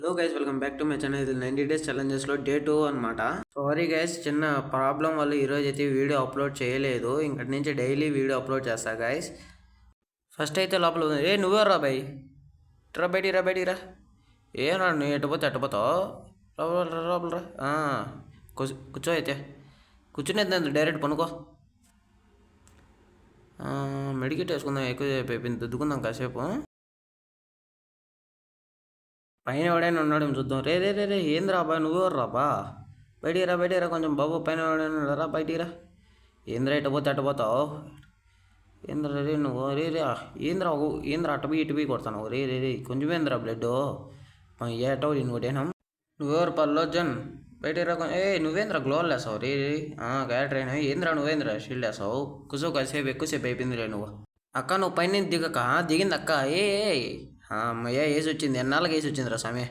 Hello guys, welcome back to my channel. ఇది 90 days ఛాలెంజెస్లో day 2 అనమాట. Sorry guys, చిన్న problem వల్ల ఈరోజు అయితే వీడియో అప్లోడ్ చేయలేదు. ఇంకటి నుంచి డైలీ వీడియో అప్లోడ్ చేస్తా గైస్. ఫస్ట్ అయితే లోపల నువ్వే రా బాయ్, బయటిరా. ఏనా నువ్వు ఎట్టపోతావు లోపల రా. కూర్చో అయితే, కూర్చునేది డైరెక్ట్ పనుకో. మెడికేట్ వేసుకుందాం, ఎక్కువ దుద్దుకుందాం కాసేపు. పైన ఎవడైనా ఉన్నాడు చూద్దాం. రే ఏంద్రా బా, నువ్వెవరు రాబా, బయటిరా కొంచెం బాబు. పైన ఎవడైనా రా, బయటిరా. ఏంద్రా అట్టపోతావు, ఏంద్రా రే నువ్వు. ఏంద్రా అటుపోయి కొడతాను. రే కొంచెం ఏంద్రా బ్లడ్ ఏటో ఇంకోటేనా. నువ్వెవరు పల్లోజన్, బయటిరా. నువ్వేంద్రా గ్లోల్ వేసావు. రే క్యారెక్టర్ అయినా ఏంద్రా, నువ్వేంద్రా షీల్డ్ వేసావు. కాసేపు ఎక్కువసేపు అయిపోయింది రే నువ్వు. అక్క నువ్వు పైన దిగక, దిగింది అక్క. అమ్మయ్య వేసి వచ్చింది, ఎన్నాళ్ళకి వేసి వచ్చిందిరా స్వామి.